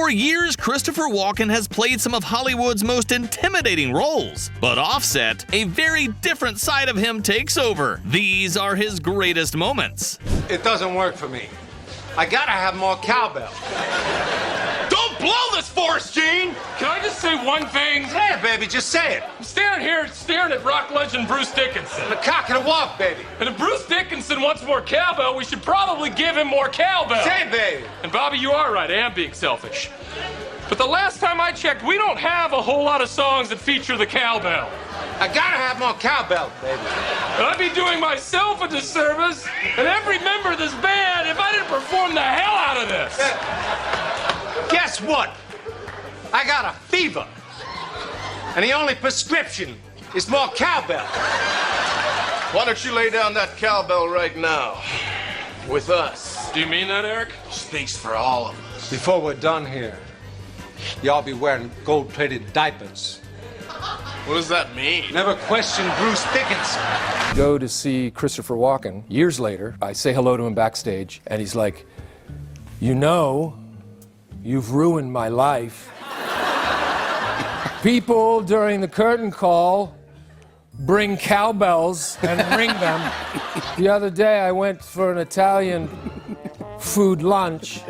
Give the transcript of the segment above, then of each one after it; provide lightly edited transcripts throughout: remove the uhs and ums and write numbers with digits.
For years, Christopher Walken has played some of Hollywood's most intimidating roles. But Offset, a very different side of him takes over. These are his greatest moments. It doesn't work for me. I gotta have more cowbell. Don't blow this for us, Gene! Can I just say one thing? Say it, baby, just say it. I'm standing here staring at rock legend Bruce Dickinson. The cock and the walk, baby. And if Bruce Dickinson wants more cowbell, we should probably give him more cowbell. Say it, baby. And Bobby, you are right, I am being selfish. But the last time I checked, we don't have a whole lot of songs that feature the cowbell. I gotta have more cowbell, baby. And I'd be doing myself a disservice and every member of this band if I didn't perform the hell out of this. Guess what? I got a fever. And the only prescription is more cowbell. Why don't you lay down that cowbell right now? With us. Do you mean that, Eric? Speaks for all of us. Before we're done here, y'all be wearing gold-plated diapers. What does that mean? Never question Bruce Dickinson. Go to see Christopher Walken years later. I say hello to him backstage, and he's like, "You know, you've ruined my life. People during the curtain call bring cowbells and ring them. The other day I went for an Italian food lunch,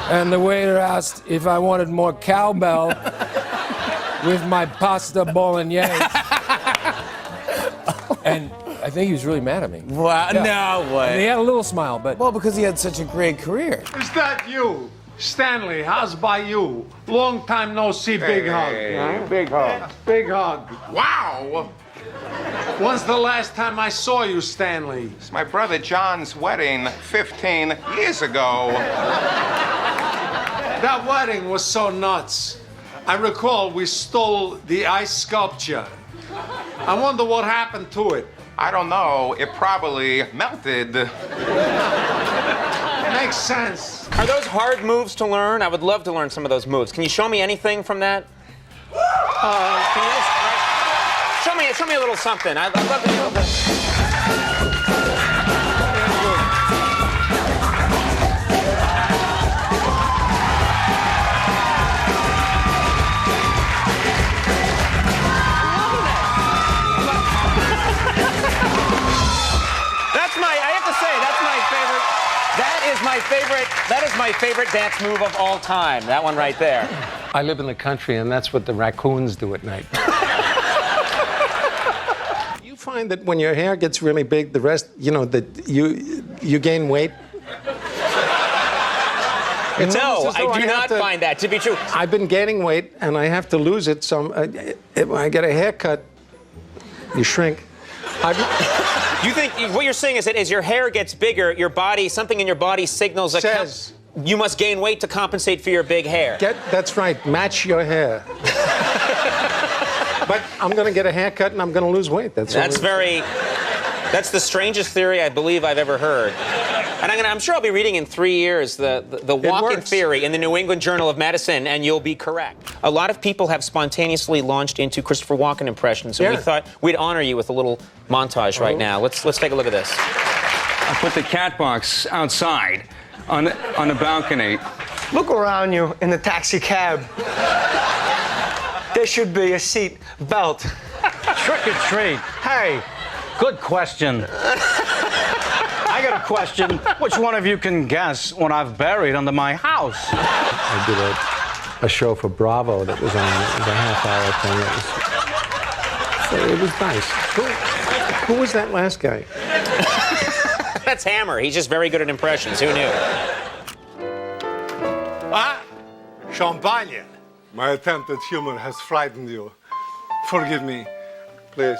and the waiter asked if I wanted more cowbell with my pasta bolognese." And I think he was really mad at me. Wow, Yeah. no way. And he had a little smile, but... Well, because he had such a great career. Is that you? Stanley, how's by you? Long time no see, big hug. Big hug. Big hug. Wow! When's the last time I saw you, Stanley? It's my brother John's wedding 15 years ago. That wedding was so nuts. I recall we stole the ice sculpture. I wonder what happened to it. I don't know, it probably melted. Makes sense. Are those hard moves to learn? I would love to learn some of those moves. Can you show me anything from that? Can you just, show me a little something. I'd love to know that. That is my favorite dance move of all time. That one right there. I live in the country, and that's what the raccoons do at night. You find that when your hair gets really big, the rest, you know, that you gain weight? No, I do not find that to be true. I've been gaining weight, and I have to lose it, so when I get a haircut, you shrink. You think what you're saying is that as your hair gets bigger, your body, something in your body signals that you must gain weight to compensate for your big hair. That's right. Match your hair. But I'm going to get a haircut and I'm going to lose weight. That's the strangest theory I believe I've ever heard. And I'm sure I'll be reading in 3 years the Walken theory in the New England Journal of Medicine, and you'll be correct. A lot of people have spontaneously launched into Christopher Walken impressions, so we thought we'd honor you with a little montage right now. Let's take a look at this. I put the cat box outside on the balcony. Look around you in the taxi cab. There should be a seat belt. Trick or treat. Hey, good question. I got a question. Which one of you can guess what I've buried under my house? I did a show for Bravo that was on. It was a half-hour thing. It was nice. Who was that last guy? That's Hammer. He's just very good at impressions. Who knew? Ah, champagne. My attempt at humor has frightened you. Forgive me, please.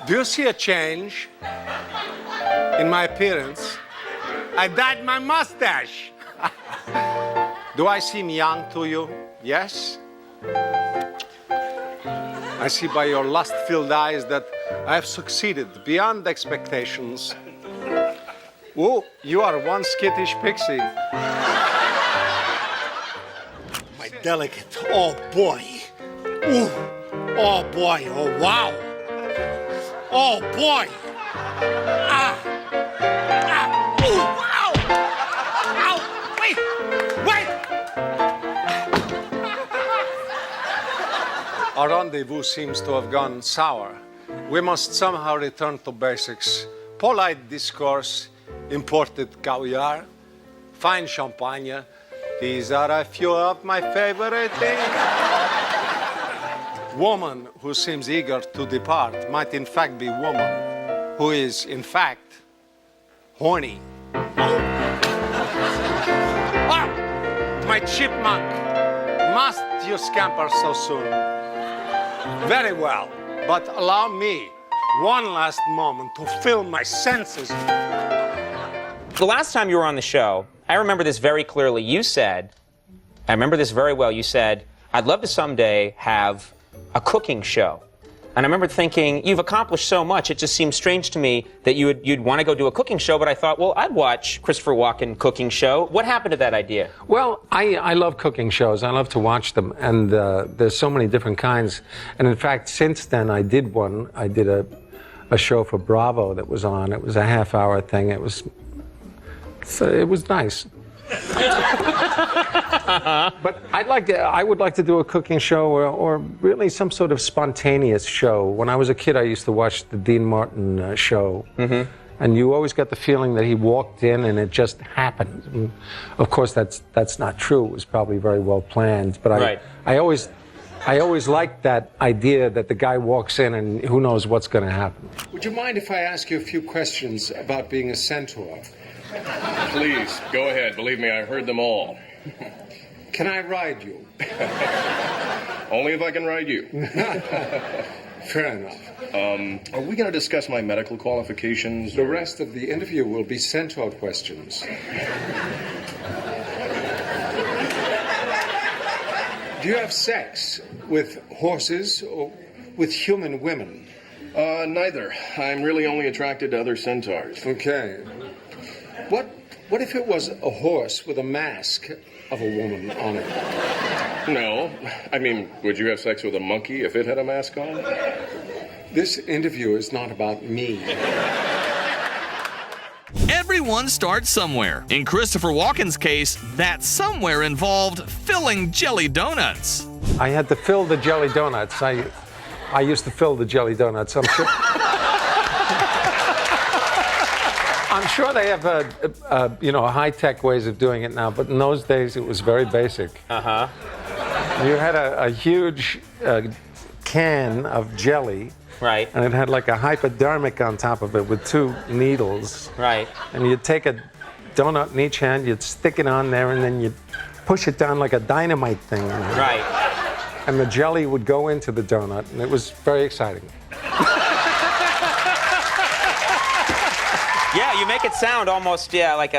Do you see a change in my appearance? I dyed my mustache. Do I seem young to you? Yes? I see by your lust-filled eyes that I have succeeded beyond expectations. Oh, you are one skittish pixie. My delicate, oh boy. Ooh. Oh boy, oh wow. Oh boy. Ah. Ah. Oh wow. Ow. Wait. Wait. Our rendezvous seems to have gone sour. We must somehow return to basics. Polite discourse, imported caviar, fine champagne. These are a few of my favorite things. Woman who seems eager to depart might in fact be woman who is in fact horny. Ah, my chipmunk, must you scamper so soon? Very well, but allow me one last moment to fill my senses. The last time you were on the show, I remember this very clearly. You said, I remember this very well, you said, I'd love to someday have a cooking show. And I remember thinking, you've accomplished so much, it just seems strange to me that you'd want to go do a cooking show, but I thought, well, I'd watch Christopher Walken cooking show. What happened to that idea? Well, I love cooking shows. I love to watch them, and there's so many different kinds. And in fact, since then, I did one. I did a show for Bravo that was on. It was a half-hour thing. It was nice. But I would like to do a cooking show or really some sort of spontaneous show. When I was a kid, I used to watch the Dean Martin show. Mm-hmm. And you always got the feeling that he walked in and it just happened. And of course, that's not true. It was probably very well planned. But I always liked that idea that the guy walks in and who knows what's going to happen. Would you mind if I ask you a few questions about being a centaur? Please, go ahead. Believe me, I've heard them all. Can I ride you? Only if I can ride you. Fair enough. Are we going to discuss my medical qualifications? The rest of the interview will be centaur questions. Do you have sex with horses or with human women? Neither. I'm really only attracted to other centaurs. Okay. What if it was a horse with a mask of a woman on it? No. I mean, would you have sex with a monkey if it had a mask on? This interview is not about me. Everyone starts somewhere. In Christopher Walken's case, that somewhere involved filling jelly donuts. I had to fill the jelly donuts. I used to fill the jelly donuts. I'm sure they have high-tech ways of doing it now, but in those days it was very basic. Uh-huh. You had a huge can of jelly. Right. And it had like a hypodermic on top of it with 2 needles. Right. And you'd take a donut in each hand, you'd stick it on there, and then you'd push it down like a dynamite thing. Right. And the jelly would go into the donut, and it was very exciting. Yeah, you make it sound almost, like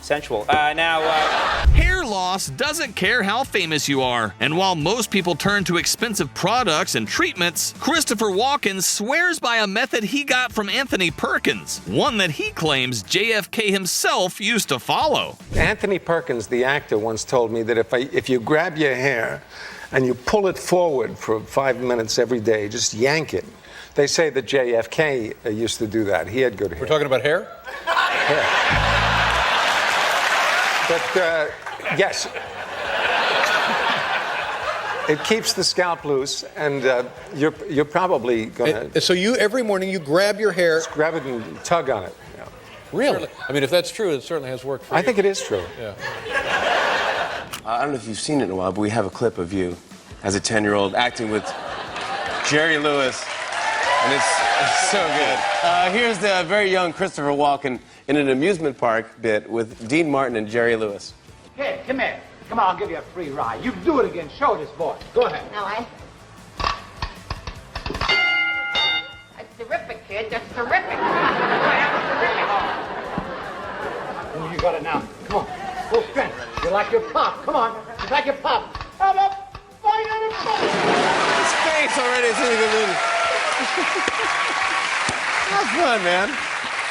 sensual. Hair loss doesn't care how famous you are. And while most people turn to expensive products and treatments, Christopher Walken swears by a method he got from Anthony Perkins, one that he claims JFK himself used to follow. Anthony Perkins, the actor, once told me that if you grab your hair and you pull it forward for 5 minutes every day, just yank it. They say that JFK used to do that. He had good hair. We're talking about hair? Hair. But, yes. It keeps the scalp loose, and you're probably going to... So every morning you grab your hair... Just grab it and tug on it. Yeah. Really? Certainly. I mean, if that's true, it certainly has worked for you. I think it is true. Yeah. I don't know if you've seen it in a while, but we have a clip of you as a 10-year-old acting with Jerry Lewis. And it's so good. Here's the very young Christopher Walken in an amusement park bit with Dean Martin and Jerry Lewis. Kid, come here. Come on, I'll give you a free ride. You do it again. Show this boy. Go ahead. No, That's terrific, kid. That's terrific. Oh, you got it now. Come on. Full strength. You like your pop. Come on. You like your pop. Come on. Fight on it. His face already is in the movie. That's fun, man.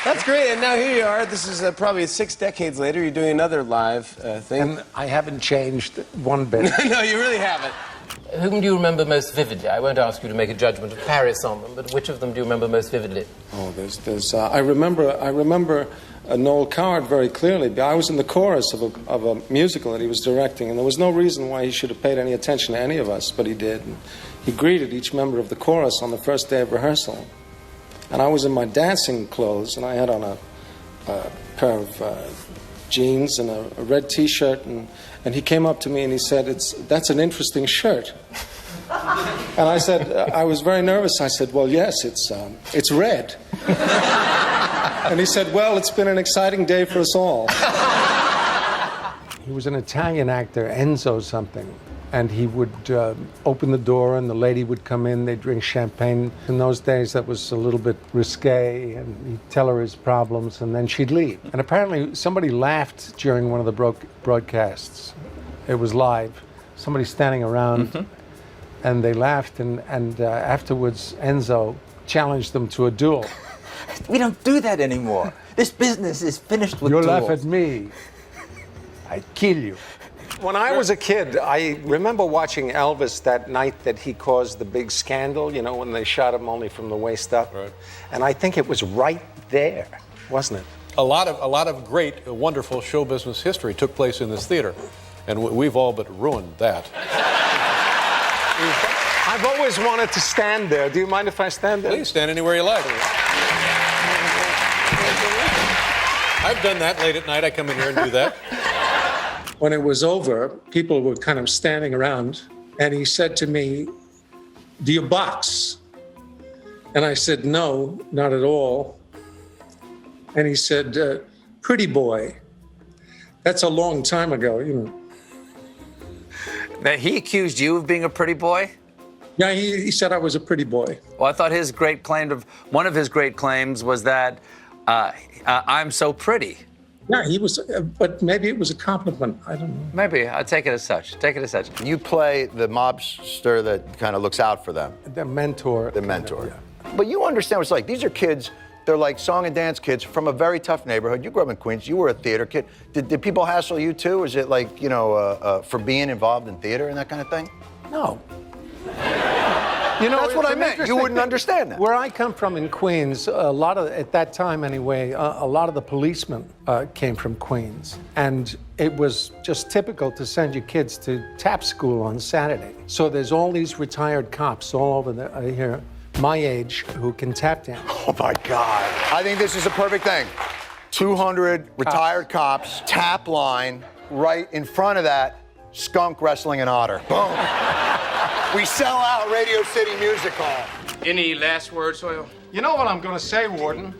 That's great. And now here you are. This is probably 6 decades later. You're doing another live thing. And I haven't changed one bit. No, you really haven't. Whom do you remember most vividly? I won't ask you to make a judgment of Paris on them, but which of them do you remember most vividly? Oh, I remember Noel Coward very clearly. I was in the chorus of a musical that he was directing, and there was no reason why he should have paid any attention to any of us, but he did. And he greeted each member of the chorus on the first day of rehearsal. And I was in my dancing clothes, and I had on a pair of jeans and a red T-shirt, and he came up to me and he said, "That's an interesting shirt." And I said, I was very nervous. I said, "Well, yes, it's red." And he said, "Well, it's been an exciting day for us all." He was an Italian actor, Enzo something. And he would open the door and the lady would come in, they'd drink champagne. In those days, that was a little bit risque, and he'd tell her his problems, and then she'd leave. And apparently somebody laughed during one of the broadcasts. It was live. Somebody standing around, and they laughed, and afterwards Enzo challenged them to a duel. We don't do that anymore. This business is finished with duels. You laugh at me, I kill you. When I was a kid, I remember watching Elvis that night that he caused the big scandal, you know, when they shot him only from the waist up. Right. And I think it was right there, wasn't it? A lot of great, wonderful show business history took place in this theater, and we've all but ruined that. I've always wanted to stand there. Do you mind if I stand there? Please stand anywhere you like. I've done that late at night. I come in here and do that. When it was over, people were kind of standing around, and he said to me, "Do you box?" And I said, "No, not at all." And he said, "Pretty boy." That's a long time ago, you know. Now, he accused you of being a pretty boy? Yeah, he said I was a pretty boy. Well, I thought one of his great claims was that I'm so pretty. Yeah, he was, but maybe it was a compliment. I don't know. Maybe. I'll take it as such. Take it as such. You play the mobster that kind of looks out for them. The mentor. The mentor. Yeah. But you understand what it's like. These are kids, they're like song and dance kids from a very tough neighborhood. You grew up in Queens. You were a theater kid. Did people hassle you too? Is it like, you know, for being involved in theater and that kind of thing? No. You know, that's what I meant. You wouldn't understand that. Where I come from in Queens, at that time anyway, a lot of the policemen came from Queens. And it was just typical to send your kids to tap school on Saturday. So there's all these retired cops all over here, my age, who can tap dance. Oh my God. I think this is a perfect thing. 200 retired cops, tap line, right in front of that, skunk wrestling an otter. Boom. We sell out Radio City Music Hall. Any last words, Hoyle? You know what I'm going to say, Warden?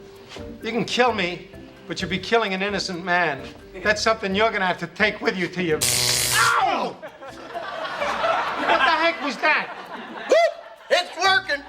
You can kill me, but you'll be killing an innocent man. That's something you're going to have to take with you to your... Ow! What the heck was that? It's working.